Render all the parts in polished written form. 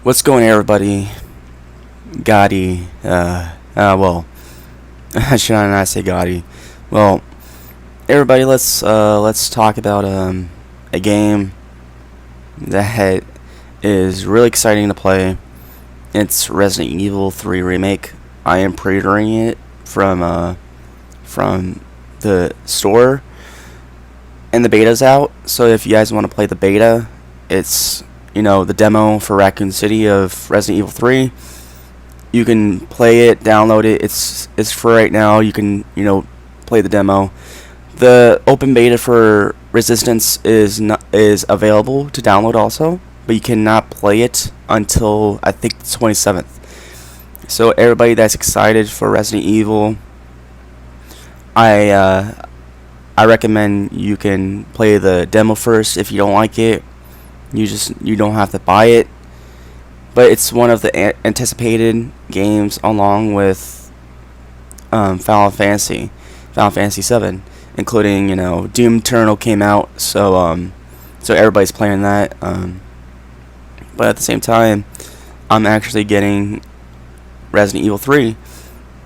What's going on, everybody? Gotti, well, should I not say Gotti? Well, everybody, let's talk about a game that is really exciting to play. It's Resident Evil 3 Remake. I am pre-ordering it from the store, and the beta's out. So if you guys want to play the beta, it's the demo for Raccoon City of Resident Evil 3. You can play it, download it. It's free right now. You can play the demo. The open beta for Resistance is available to download also, but you cannot play it until I think the 27th. So everybody that's excited for Resident Evil, I recommend you can play the demo first. If you don't like it, you don't have to buy it. But it's one of the anticipated games, along with Final Fantasy VII, including Doom Eternal came out, so everybody's playing that. But at the same time, I'm actually getting Resident Evil 3.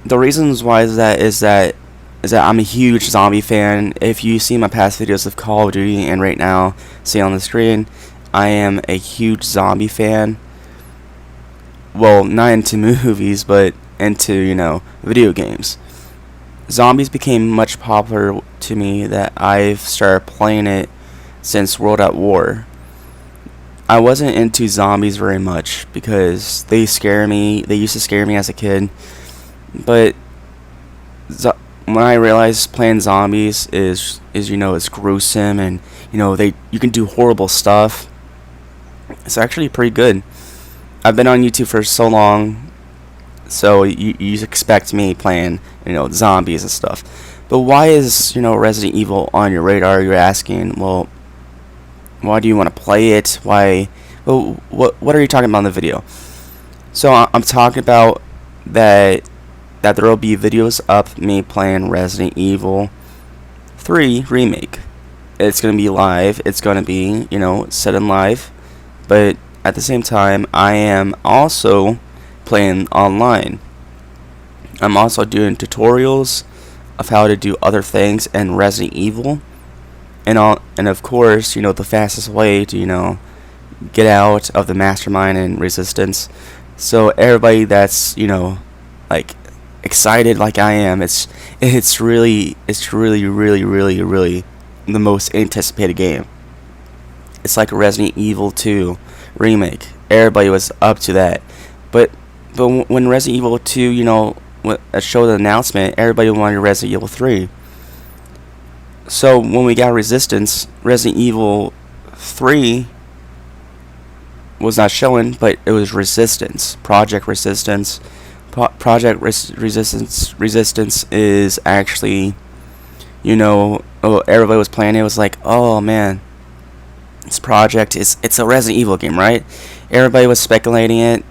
The reasons why is that I'm a huge zombie fan. If you see my past videos of Call of Duty and right now see on the screen, I am a huge zombie fan. Well, not into movies, but into video games. Zombies became much popular to me that I've started playing it since World at War. I wasn't into zombies very much because they scare me. They used to scare me as a kid, but when I realized playing zombies is it's gruesome, and you can do horrible stuff. It's actually pretty good. I've been on YouTube for so long, so you expect me playing zombies and stuff. But why is Resident Evil on your radar? You're asking. Well, why do you want to play it? Why? Well, what are you talking about in the video? So I'm talking about that there will be videos up me playing Resident Evil 3 Remake. It's gonna be live. It's gonna be set in live. But at the same time, I am also playing online. I'm also doing tutorials of how to do other things in Resident Evil, and of course, the fastest way to get out of the mastermind and Resistance. So everybody that's like excited like I am, it's really the most anticipated game. It's like Resident Evil 2 Remake. Everybody was up to that, but when Resident Evil 2, showed the announcement, everybody wanted Resident Evil 3. So when we got Resistance, Resident Evil 3 was not showing, but it was Resistance, Project Resistance. Resistance is actually, everybody was playing it. It was like, oh man, this project it's a Resident Evil game, right? Everybody was speculating it.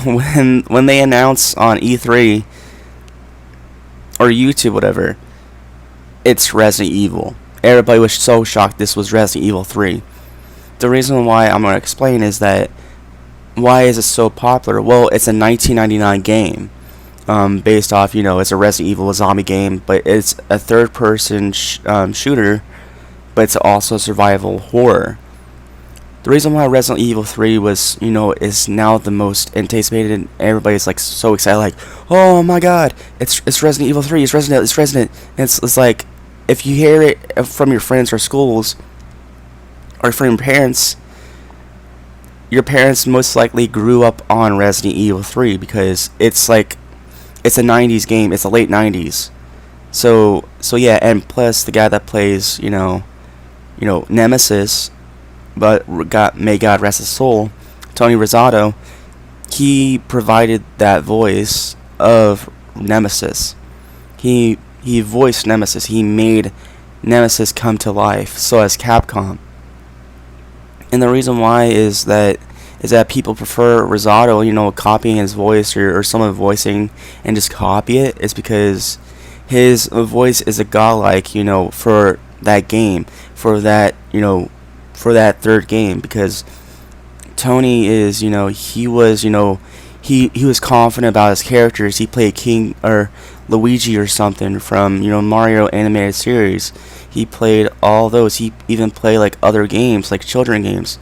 When they announced on E3 or YouTube, whatever, it's Resident Evil. Everybody was so shocked this was Resident Evil 3. The reason why I'm going to explain is that why is it so popular? Well, it's a 1999 game, based off it's a Resident Evil, a zombie game, but it's a third-person shooter, but it's also survival horror. The reason why Resident Evil 3 was, is now the most anticipated, and everybody's like so excited, like, oh my god, it's Resident Evil 3, it's Resident. And it's like, if you hear it from your friends or schools, or from your parents most likely grew up on Resident Evil 3 because it's a 90s game, it's the late 90s. So yeah, and plus the guy that plays, Nemesis, but may God rest his soul, Tony Rosado, he provided that voice of Nemesis. He voiced Nemesis. He made Nemesis come to life. So has Capcom. And the reason why is that people prefer Rosado, copying his voice or someone voicing and just copy it, is because his voice is a godlike, for that game, for that third game, because Tony is, he was, he was confident about his characters. He played King or Luigi or something from, Mario animated series. He played all those. He even played like other games, like children games.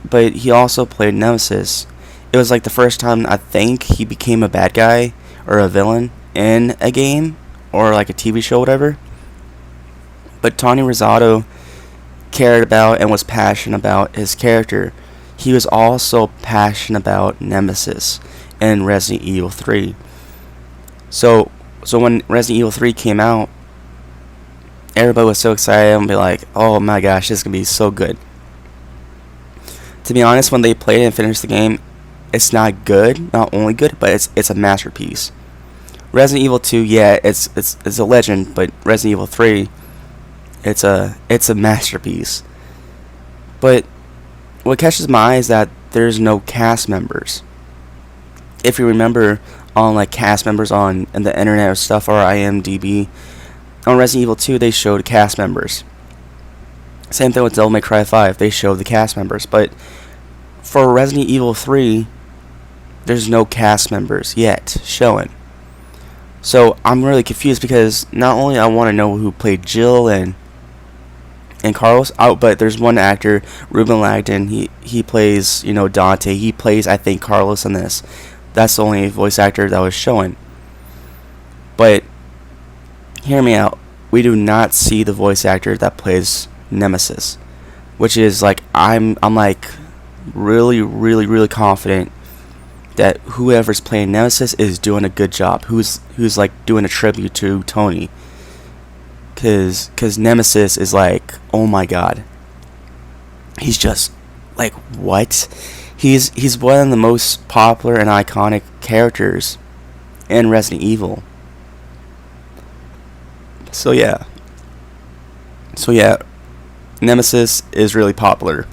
But he also played Nemesis. It was like the first time I think he became a bad guy or a villain in a game or like a TV show, whatever. But Tony Rosado cared about and was passionate about his character. He was also passionate about Nemesis in Resident Evil 3. So when Resident Evil 3 came out, everybody was so excited and be like, "Oh my gosh, this is gonna be so good." To be honest, when they played it and finished the game, it's not good, not only good, but it's a masterpiece. Resident Evil 2, yeah, it's a legend, but Resident Evil 3, it's a masterpiece. But what catches my eye is that there's no cast members. If you remember on like cast members on the internet or stuff or IMDb, on Resident Evil 2 they showed cast members. Same thing with Devil May Cry 5, they showed the cast members, but for Resident Evil 3, there's no cast members yet showing. So I'm really confused because not only I want to know who played Jill and Carlos, but there's one actor, Ruben Lagdon, he plays, Dante, he plays, I think, Carlos in this. That's the only voice actor that was showing. But hear me out, we do not see the voice actor that plays Nemesis, which is like I'm like really confident that whoever's playing Nemesis is doing a good job, who's like doing a tribute to Tony, cause Nemesis is like, oh my god, he's just like, what, he's one of the most popular and iconic characters in Resident Evil. So yeah, Nemesis is really popular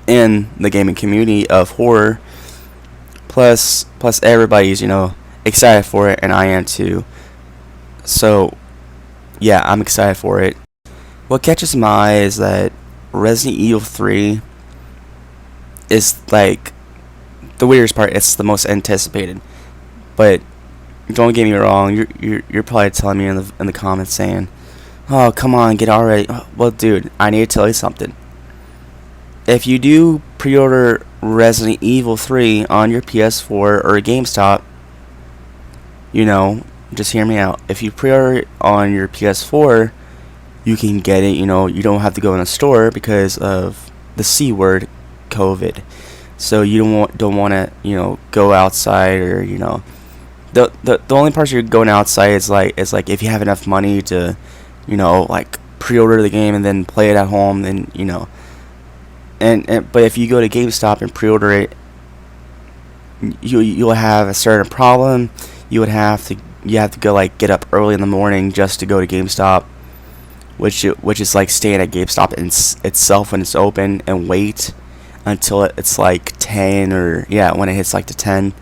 in the gaming community of horror. Plus everybody's, excited for it, and I am too. So yeah, I'm excited for it. What catches my eye is that Resident Evil 3 is like the weirdest part. It's the most anticipated. But don't get me wrong, you're probably telling me in the comments saying, "Oh, come on, get already." Well, dude, I need to tell you something. If you do pre-order Resident Evil 3 on your PS4 or GameStop, just hear me out. If you pre-order it on your PS4, you can get it, you don't have to go in a store because of the C word, COVID. So you don't want to, go outside, or, the only parts you're going outside is like if you have enough money to, like pre-order the game and then play it at home, then, but if you go to GameStop and pre-order it, you'll have a certain problem. You have to go like get up early in the morning just to go to GameStop, which is like staying at GameStop itself when it's open and wait until it's like 10, or when it hits like to 10,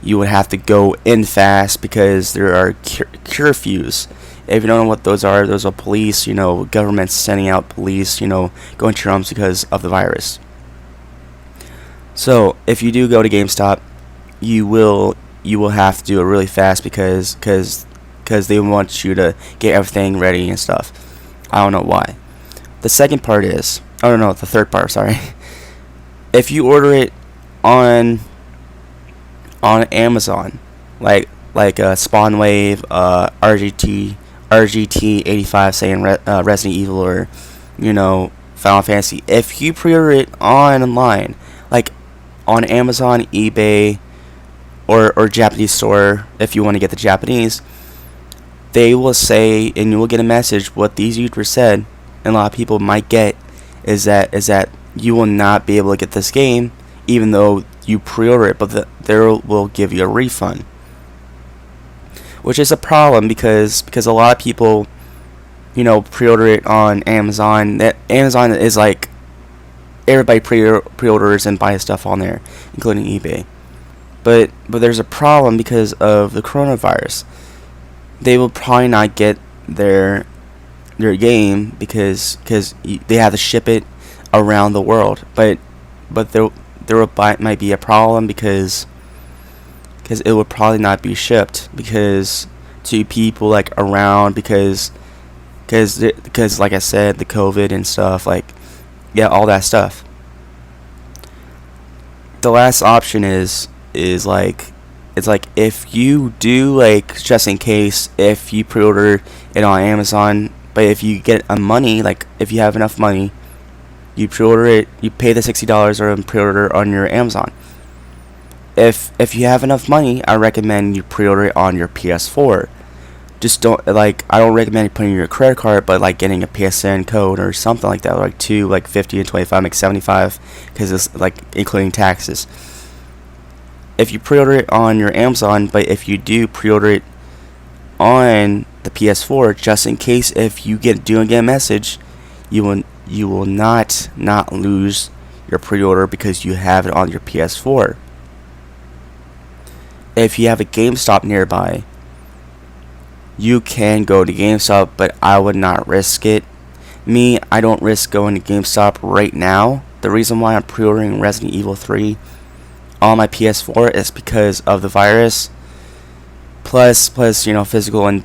you would have to go in fast because there are curfews. If you don't know what those are police, government's sending out police, going to your homes because of the virus. So if you do go to GameStop, you will have to do it really fast because they want you to get everything ready and stuff. I don't know why. The second part is, the third part, sorry. If you order it on Amazon, like Spawnwave, RGT 85 saying Resident Evil, or Final Fantasy, if you pre-order it online, like on Amazon, eBay, or Japanese store, if you want to get the Japanese, they will say, and you will get a message, what these YouTubers said, and a lot of people might get, is that you will not be able to get this game even though you pre-order it, but they will give you a refund, which is a problem because a lot of people, pre-order it on Amazon. That Amazon is like everybody pre-orders and buys stuff on there, including eBay. But there's a problem because of the coronavirus. They will probably not get their game because they have to ship it around the world. But but might be a problem because it would probably not be shipped because to people like around because like I said, the COVID and stuff, like, yeah, all that stuff. The last option is like, it's like if you do, like, just in case, if you pre-order it on Amazon, but if you get a money, like if you have enough money, you pre-order it, you pay the $60 or pre-order on your Amazon. If you have enough money, I recommend you pre-order it on your PS4. Just don't, like, I don't recommend putting your credit card, but like getting a PSN code or something like that, like 50 and 25 make 75, because it's like including taxes. If you pre-order it on your Amazon, but if you do pre-order it on the PS4, just in case if you get a message, you will not lose your pre-order because you have it on your PS4. If you have a GameStop nearby, you can go to GameStop, but I would not risk it. I don't risk going to GameStop right now. The reason why I'm pre-ordering Resident Evil 3 on my PS4 is because of the virus. Plus, physical and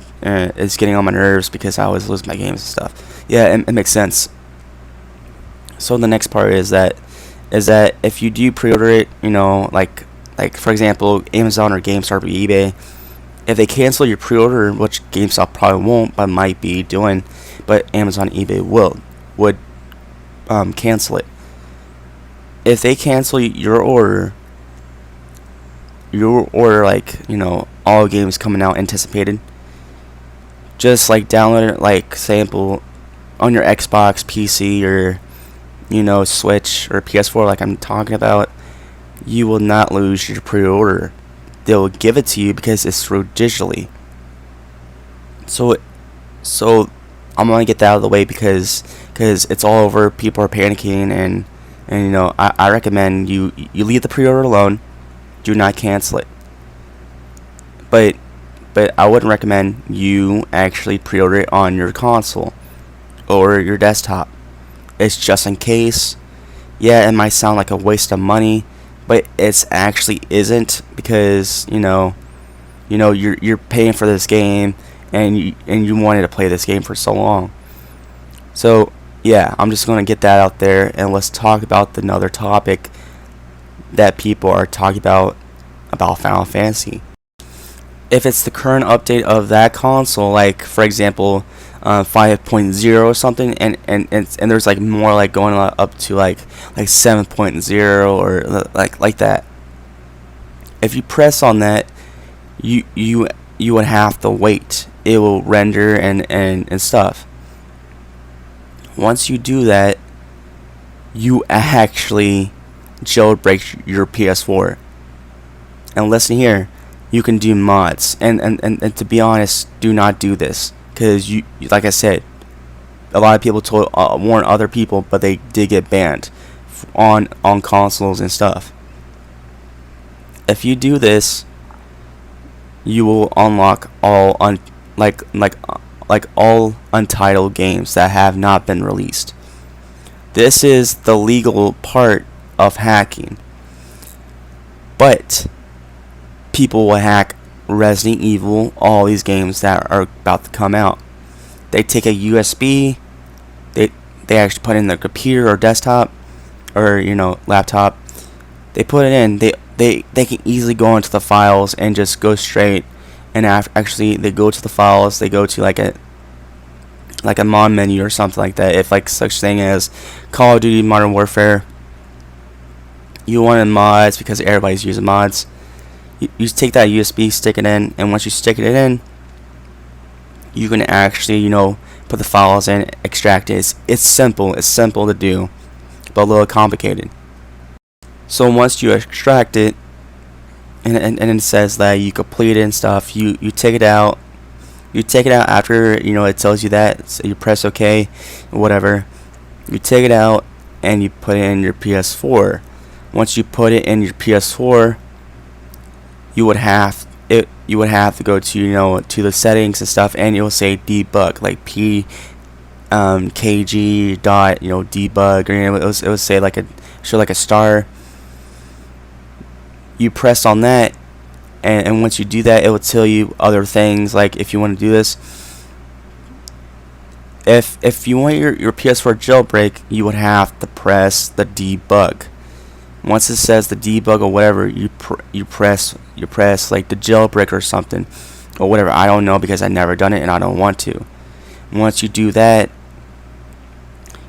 is getting on my nerves because I always lose my games and stuff. Yeah, it makes sense. So the next part is that if you do pre-order it, like for example, Amazon or GameStop or eBay, if they cancel your pre-order, which GameStop probably won't, but might be doing, but Amazon and eBay would cancel it. If they cancel your order, like, all games coming out anticipated, just like download it, like sample on your Xbox, PC, or Switch or PS4, like I'm talking about. You will not lose your pre-order. They'll give it to you because it's through digitally. So I'm gonna get that out of the way because it's all over. People are panicking, and I recommend you leave the pre-order alone. Do not cancel it. But I wouldn't recommend you actually pre-order it on your console or your desktop. It's just in case. Yeah, it might sound like a waste of money, but it's actually isn't, because you're paying for this game and you wanted to play this game for so long. So yeah, I'm just going to get that out there, and let's talk about another topic that people are talking about Final Fantasy. If it's the current update of that console, like for example 5.0 or something, and there's like more like going up to like 7.0 or like that. If you press on that, you would have to wait. It will render and stuff. Once you do that, you actually jailbreak your PS4. And listen here, you can do mods, and to be honest, do not do this, because you, like I said, a lot of people warn other people, but they did get banned on consoles and stuff. If you do this, you will unlock all all untitled games that have not been released. This is the legal part of hacking. But people will hack Resident Evil, all these games that are about to come out. They take a USB, they actually put it in their computer or desktop or laptop. They put it in. They can easily go into the files and just go straight. And actually, they go to the files. They go to like a mod menu or something like that. If like such thing as Call of Duty Modern Warfare, you wanted mods because everybody's using mods. You take that USB, stick it in, and once you stick it in, you can actually put the files in, extract it. It's simple. It's simple to do, but a little complicated. So once you extract it, and it says that you complete it and stuff, you take it out. You take it out after it tells you that. So you press OK, whatever. You take it out and you put it in your PS4. Once you put it in your PS4, you would have to go to to the settings and stuff, and it will say debug, like kg dot debug, or it will say like a show like a star. You press on that, and once you do that, it will tell you other things. Like if you want to do this, if you want your PS4 jailbreak, you would have to press the debug. Once it says the debug or whatever, you press like the jailbreak or something or whatever. I don't know because I never done it and I don't want to. Once you do that,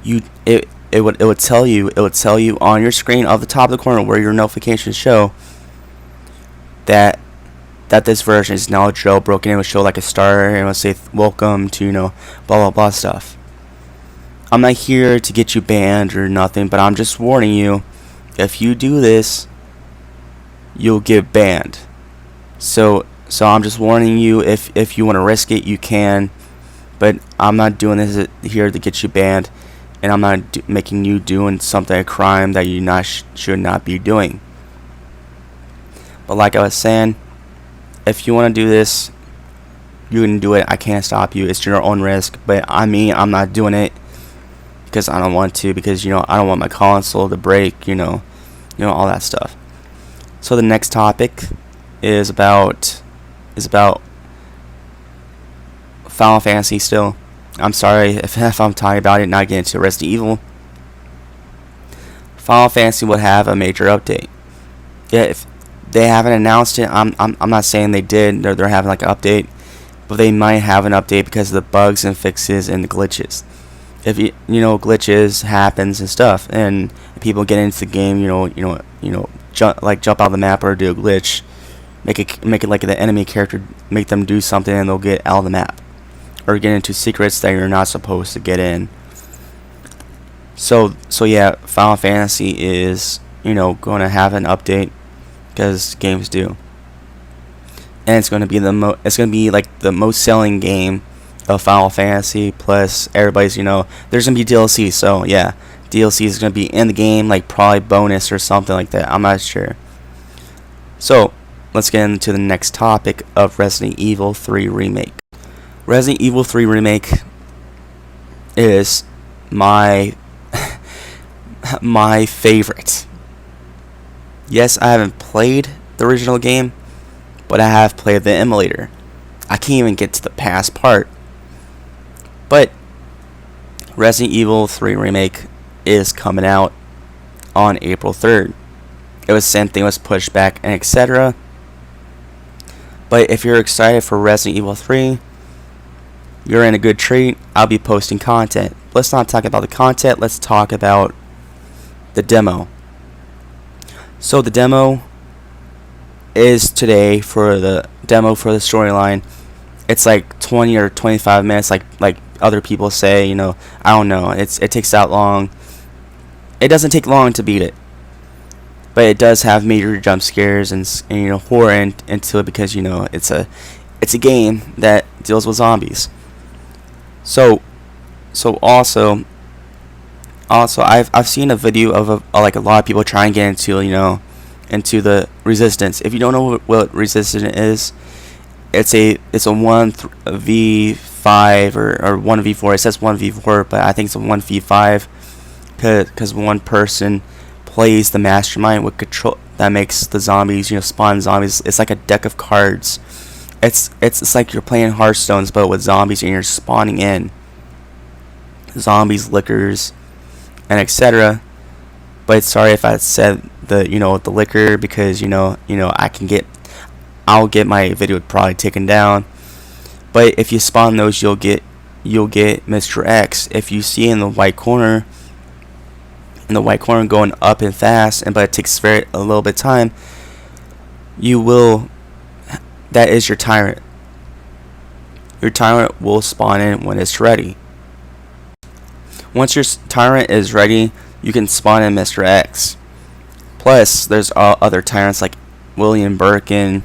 it would tell you on your screen of the top of the corner where your notifications show that this version is now jailbroken. It would show like a star and it would say welcome to blah blah blah stuff. I'm not here to get you banned or nothing, but I'm just warning you, if you do this, you'll get banned. So I'm just warning you, if you want to risk it, you can, but I'm not doing this here to get you banned, and I'm not making you doing something, a crime that you should not be doing. But like I was saying, if you want to do this, you can do it. I can't stop you. It's your own risk. But I'm not doing it because I don't want to, because I don't want my console to break, all that stuff. So the next topic is about Final Fantasy still. I'm sorry if I'm talking about it, not getting into Resident Evil. Final Fantasy will have a major update. Yeah, if they haven't announced it, I'm not saying they did. They're having like an update, but they might have an update because of the bugs and fixes and the glitches. If glitches happens and stuff, and people get into the game, jump out of the map or do a glitch, make it like the enemy character, make them do something and they'll get out of the map, or get into secrets that you're not supposed to get in. So yeah, Final Fantasy is going to have an update because games do, and it's going to be like the most selling game of Final Fantasy. Plus everybody's there's gonna be DLC. So yeah, DLC is gonna be in the game, like probably bonus or something like that. I'm not sure. So let's get into the next topic of Resident Evil 3 Remake. Resident Evil 3 Remake is my favorite. Yes, I haven't played the original game, but I have played the emulator. I can't even get to the past part. But Resident Evil 3 Remake is coming out on April 3rd. It was same thing, was pushed back and etc. But if you're excited for Resident Evil 3, you're in a good treat. I'll be posting content. Let's not talk about the content, let's talk about the demo. So the demo is today for the storyline. It's like 20 or 25 minutes, like other people say. I don't know. It takes that long. It doesn't take long to beat it, but it does have major jump scares and horror into it because it's a game that deals with zombies. So also I've seen a video of like a lot of people trying to get into the resistance. If you don't know what resistance is, it's a 1v5 or 1v4. It says 1v4, but I think it's a 1v5 because one person plays the mastermind with control that makes the zombies spawn zombies. It's like a deck of cards. It's like you're playing Hearthstones but with zombies, and you're spawning in zombies, liquors, and etc. But sorry if I said the liquor, because I'll get my video probably taken down. But if you spawn those, you'll get Mr. X. If you see in the white corner going up and fast, but it takes a little bit of time, that is your tyrant. Your tyrant will spawn in when it's ready. Once your tyrant is ready, you can spawn in Mr. X. Plus, there's other tyrants like William Birkin,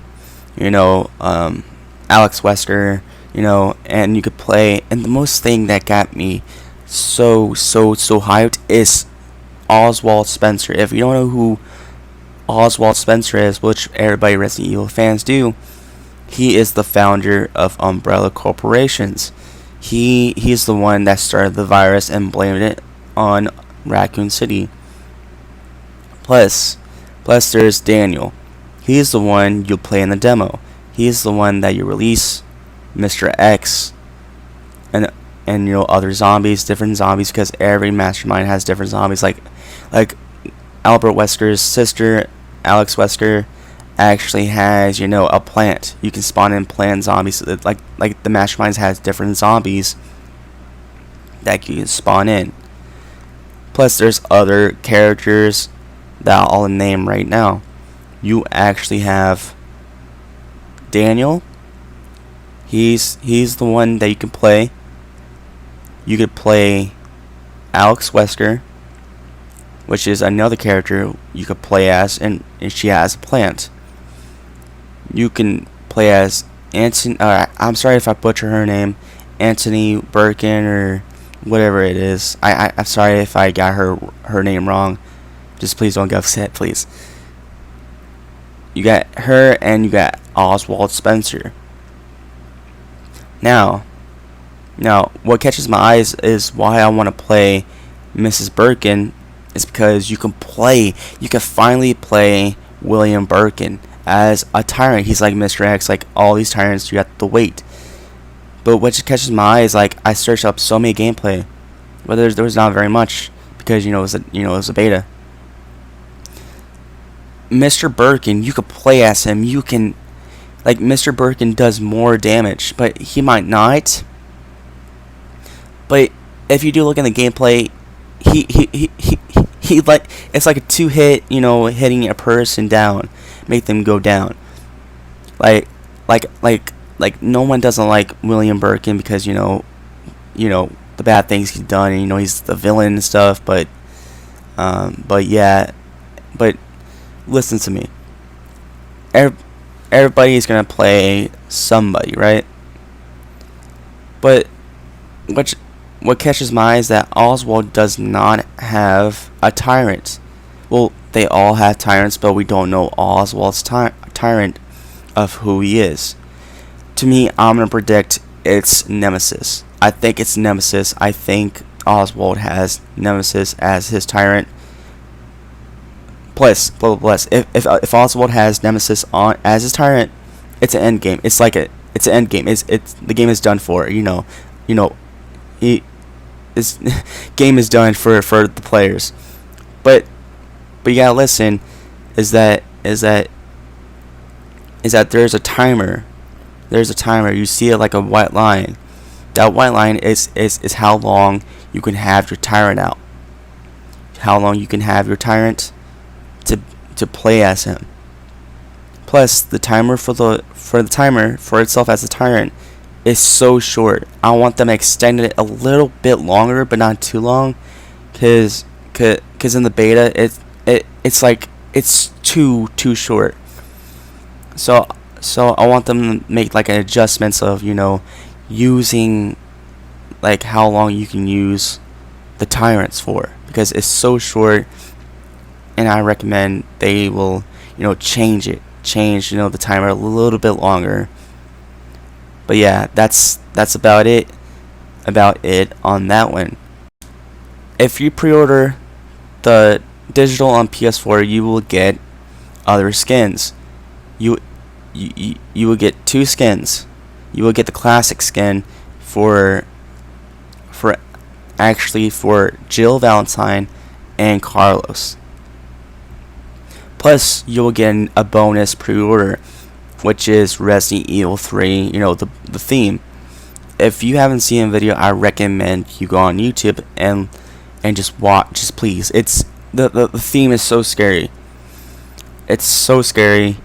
Alex Wesker, and you could play. And the most thing that got me so hyped is Oswald Spencer. If you don't know who Oswald Spencer is, which everybody Resident Evil fans do, he is the founder of Umbrella Corporations. He's the one that started the virus and blamed it on Raccoon City. Plus, plus there's Daniel. He's the one you'll play in the demo. He's the one that you release, Mr. X, and other zombies, different zombies, because every mastermind has different zombies. Like Albert Wesker's sister, Alex Wesker, actually has a plant. You can spawn in plant zombies. Like the masterminds has different zombies that you can spawn in. Plus, there's other characters that I'll name right now. You actually have Daniel. He's the one that you can play. You could play Alex Wesker, which is another character you could play as, and she has a plant. You can play as Anthony. I'm sorry if I butcher her name, Anthony Birkin or whatever it is. I'm sorry if I got her name wrong. Just please don't get upset, please. You got her and you got Oswald Spencer. Now, what catches my eyes is why I want to play Mrs. Birkin is because you can finally play William Birkin as a tyrant. He's like Mr. X, like all these tyrants, you have to wait. But what just catches my eye is like I searched up so many gameplay, but there was not very much because it was a beta. Mr. Birkin, you could play as him. You can, like, Mr. Birkin does more damage, but he might not. But if you do look in the gameplay, he like it's like a 2-hit, hitting a person down, make them go down. Like no one doesn't like William Birkin because the bad things he's done, and he's the villain and stuff. But listen to me. Everybody's gonna play somebody, right? But what catches my eye is that Oswald does not have a tyrant. Well, they all have tyrants, but we don't know Oswald's tyrant of who he is. To me, I'm gonna predict it's Nemesis. I think it's Nemesis. I think Oswald has Nemesis as his tyrant. Plus, if Oswald has Nemesis on as his tyrant, it's an end game. It's an end game. It's the game is done for. This game is done for the players. But you gotta listen. Is that there's a timer. There's a timer. You see it like a white line. That white line is how long you can have your tyrant out. How long you can have your tyrant to play as him. Plus, the timer for the timer for itself as a tyrant is so short. I want them to extend it a little bit longer, but not too long, cause in the beta it's too short. So I want them to make like an adjustments of using like how long you can use the tyrants for, because it's so short. And I recommend they will, change the timer a little bit longer. But yeah, that's about it on that one. If you pre-order the digital on PS4, you will get other skins. You will get 2 skins. You will get the classic skin for Jill Valentine and Carlos. Plus, you will get a bonus pre-order, which is Resident Evil 3, the theme. If you haven't seen the video, I recommend you go on YouTube and just watch. Just please. It's the theme is so scary. It's so scary.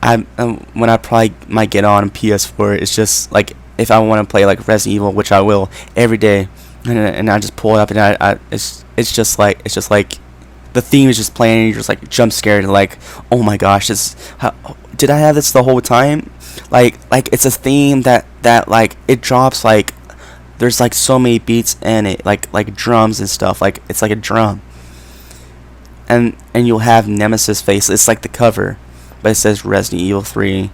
When I probably might get on PS4, it's just like if I want to play like Resident Evil, which I will every day, and I just pull it up and it's just like the theme is just playing and you're just like jump scared and like, oh my gosh, did I have this the whole time? Like it's a theme that like it drops, like there's like so many beats in it, like drums and stuff, like it's like a drum. And you'll have Nemesis face. It's like the cover, but it says Resident Evil 3.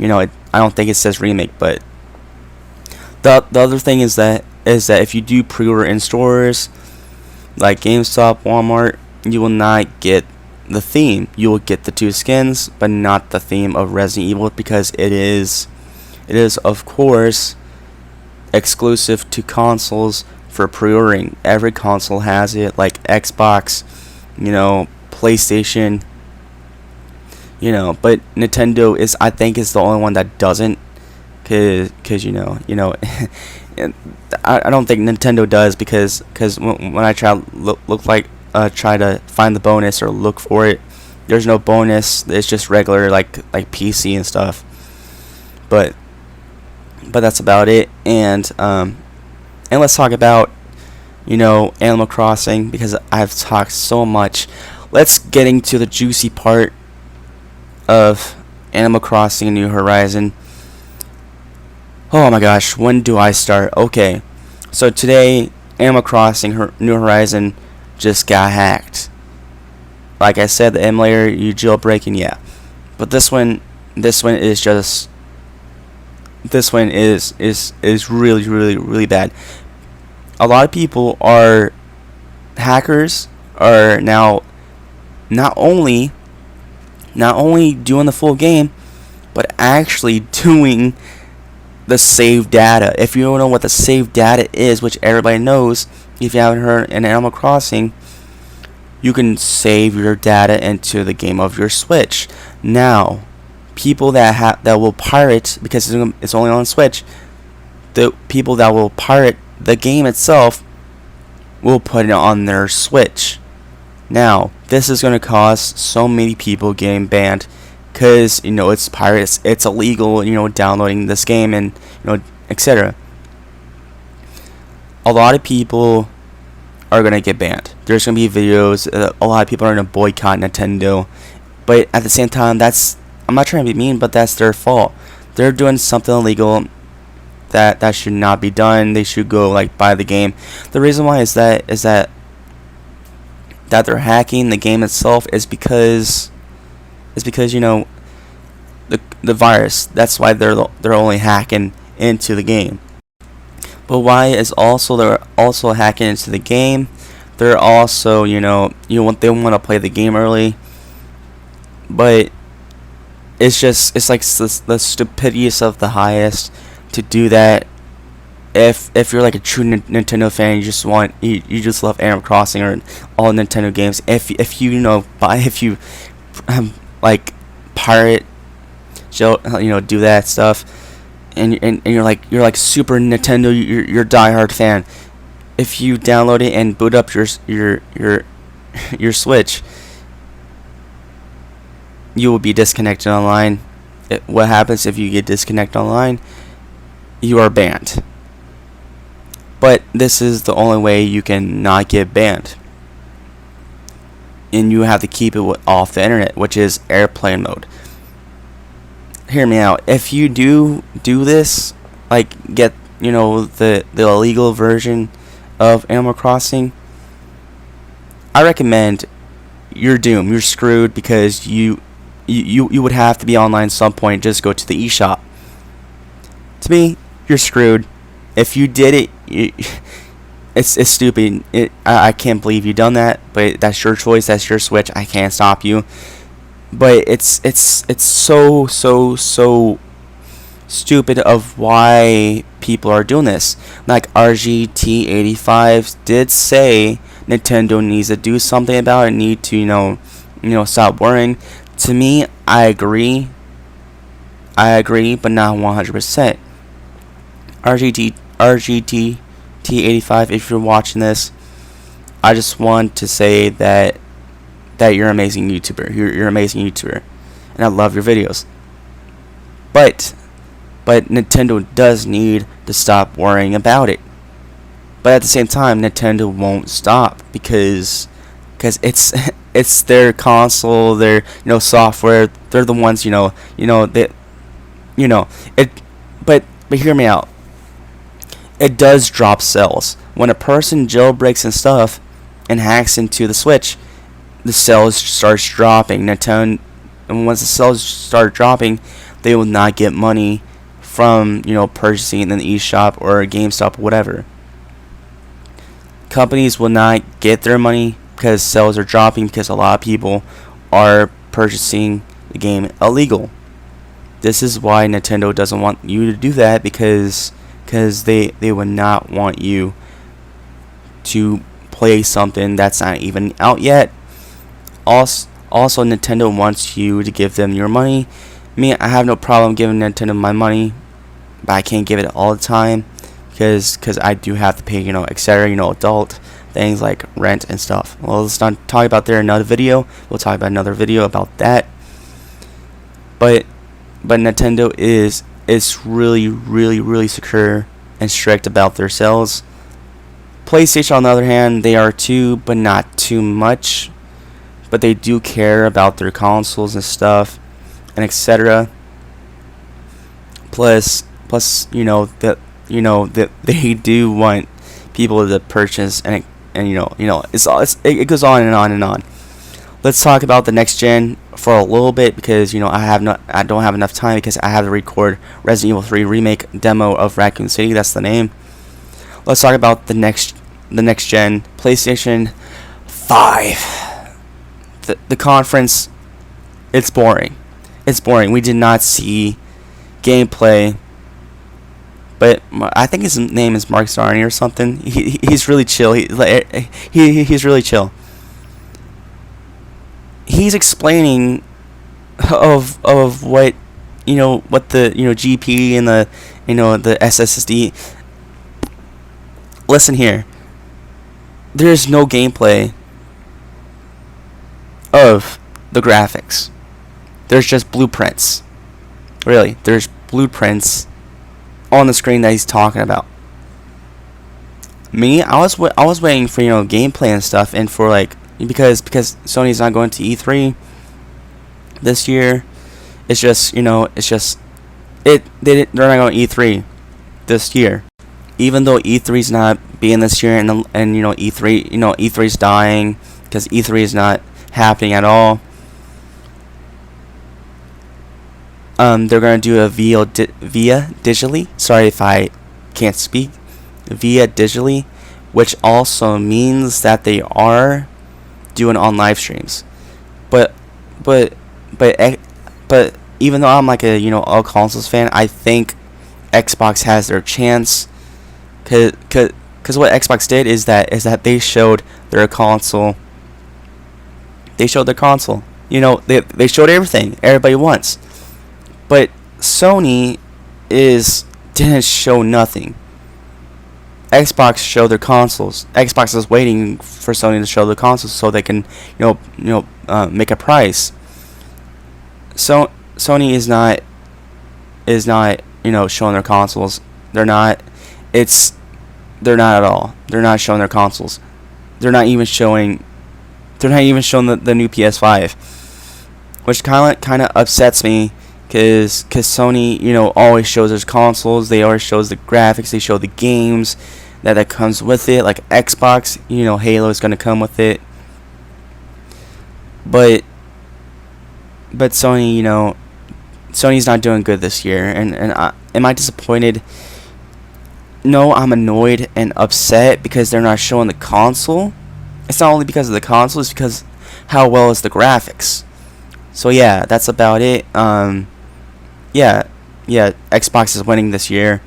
I don't think it says Remake, but the other thing is that if you do pre-order in stores like GameStop, Walmart, you will not get the theme. You will get the 2 skins, but not the theme of Resident Evil, because it is of course exclusive to consoles for pre-ordering. Every console has it, like Xbox, PlayStation, but Nintendo is, I think, is the only one that doesn't, cause and I don't think Nintendo does, because when I try to try to find the bonus or look for it, there's no bonus. It's just regular like PC and stuff. But that's about it. And let's talk about Animal Crossing, because I've talked so much. Let's get into the juicy part of Animal Crossing New Horizon. Oh my gosh, when do I start? Okay, so today Animal Crossing New Horizon just got hacked. Like I said, the emulator, you jailbreaking, yeah. But this one is just, this one is really, really, really bad. A lot of people are hackers, are now not only doing the full game, but actually doing the save data. If you don't know what the save data is, which everybody knows, if you haven't heard, in Animal Crossing, you can save your data into the game of your Switch. Now, people that will pirate, because it's only on Switch, the people that will pirate the game itself will put it on their Switch. Now, this is going to cause so many people getting banned, because it's pirates, it's illegal, downloading this game, and etc. A lot of people are gonna get banned. There's gonna be videos. A lot of people are gonna boycott Nintendo, but at the same time, I'm not trying to be mean, but that's their fault. They're doing something illegal that should not be done. They should go buy the game. The reason why is that they're hacking the game itself is because the virus. That's why they're only hacking into the game. But why is they're also hacking into the game? They're also they want to play the game early, but it's like the stupidity of the highest to do that. If you're a true Nintendo fan, you just love Animal Crossing or all Nintendo games. If you pirate, do that stuff, and you're like super Nintendo, you're diehard fan. If you download it and boot up your Switch, you will be disconnected online. What happens if you get disconnected online? You are banned. But this is the only way you can not get banned, and you have to keep it off the internet, which is airplane mode. Hear me out. If you do this, get the illegal version of Animal Crossing, I recommend you're doomed. You're screwed, because you would have to be online at some point. Just go to the eShop. To me, you're screwed. If you did it, it's stupid. I can't believe you done that, but that's your choice. That's your Switch. I can't stop you. But it's so stupid of why people are doing this. Like RGT85 did say Nintendo needs to do something about it. Need to stop worrying. To me, I agree, but not 100%. RGT85, if you're watching this, I just want to say that you're an amazing YouTuber. You're an amazing YouTuber, and I love your videos. But Nintendo does need to stop worrying about it. But at the same time, Nintendo won't stop, because it's their console, their software. They're the ones it. But hear me out. It does drop sales when a person jailbreaks and stuff and hacks into the Switch. The sales starts dropping. Nintendo, and once the sales start dropping, they will not get money from purchasing in the eShop or GameStop or whatever. Companies will not get their money because sales are dropping because a lot of people are purchasing the game illegal. This is why Nintendo doesn't want you to do that, because they would not want you to play something that's not even out yet. Also, Nintendo wants you to give them your money. Me, I have no problem giving Nintendo my money, but I can't give it all the time because I do have to pay, etc. Adult things like rent and stuff. Well, let's not talk about there in another video. We'll talk about another video about that. But Nintendo is really secure and strict about their sales. PlayStation, on the other hand, they are too, but not too much. But they do care about their consoles and stuff, and etc. Plus, that they do want people to purchase, and it goes on and on and on. Let's talk about the next gen for a little bit, because I don't have enough time, because I have to record Resident Evil 3 remake demo of Raccoon City. That's the name. Let's talk about the next gen, PlayStation 5. The conference, it's boring. We did not see gameplay, but I think his name is Mark Zarni or something. He's really chill. He's really chill. He's explaining of what what the GP and the the SSD. Listen here. There's no gameplay of the graphics. There's just blueprints. Really, there's blueprints on the screen that he's talking about. Me, I was waiting for gameplay and stuff, and for because Sony's not going to E3 this year. It's just they're not going to E3 this year. Even though E3's not being this year, and E3's dying because E3 is not happening at all. They're gonna do a via digitally. Sorry if I can't speak. Via digitally, which also means that they are doing on live streams. But even though I'm like a all consoles fan, I think Xbox has their chance. Cause what Xbox did is that they showed their console. They showed their console. They showed everything everybody wants. But Sony didn't show nothing. Xbox showed their consoles. Xbox is waiting for Sony to show the consoles so they can make a price. So Sony is not showing their consoles. They're not at all. They're not showing their consoles. They're not even showing the new PS5, which kind of upsets me, because Sony always shows their consoles. They always shows the graphics. They show the games that comes with it. Like Xbox, Halo is gonna come with it. But Sony, Sony's not doing good this year, and am I disappointed? No, I'm annoyed and upset because they're not showing the console. It's not only because of the console, it's because how well is the graphics. So yeah, that's about it. Yeah, Xbox is winning this year,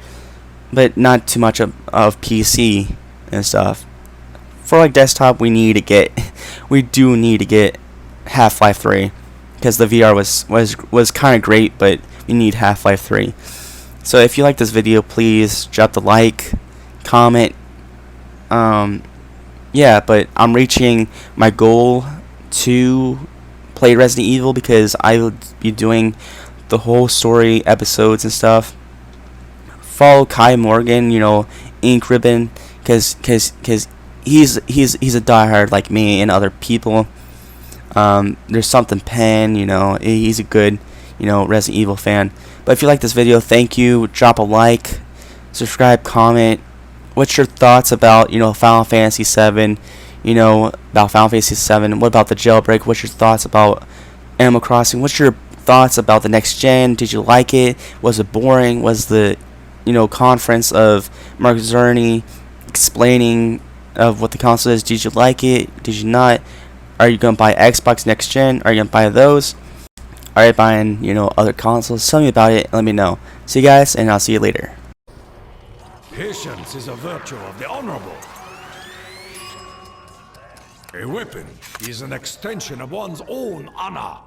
but not too much of PC and stuff. For desktop, we do need to get Half-Life 3, because the VR was kind of great, but we need Half-Life 3. So if you like this video, please drop the like, comment. Yeah, but I'm reaching my goal to play Resident Evil, because I will be doing the whole story episodes and stuff. Follow Kai Morgan, Ink Ribbon, because he's a diehard like me and other people. There's something Pen, he's a good Resident Evil fan. But if you like this video, thank you. Drop a like, subscribe, comment. What's your thoughts about Final Fantasy VII? About Final Fantasy VII. What about the jailbreak? What's your thoughts about Animal Crossing? What's your thoughts about the next gen? Did you like it? Was it boring? Was the conference of Mark Cerny explaining of what the console is. Did you like it? Did you not? Are you gonna buy Xbox next gen? Are you gonna buy those? Are you buying, other consoles? Tell me about it. Let me know. See you guys, and I'll see you later. Patience is a virtue of the honorable. A weapon is an extension of one's own honor.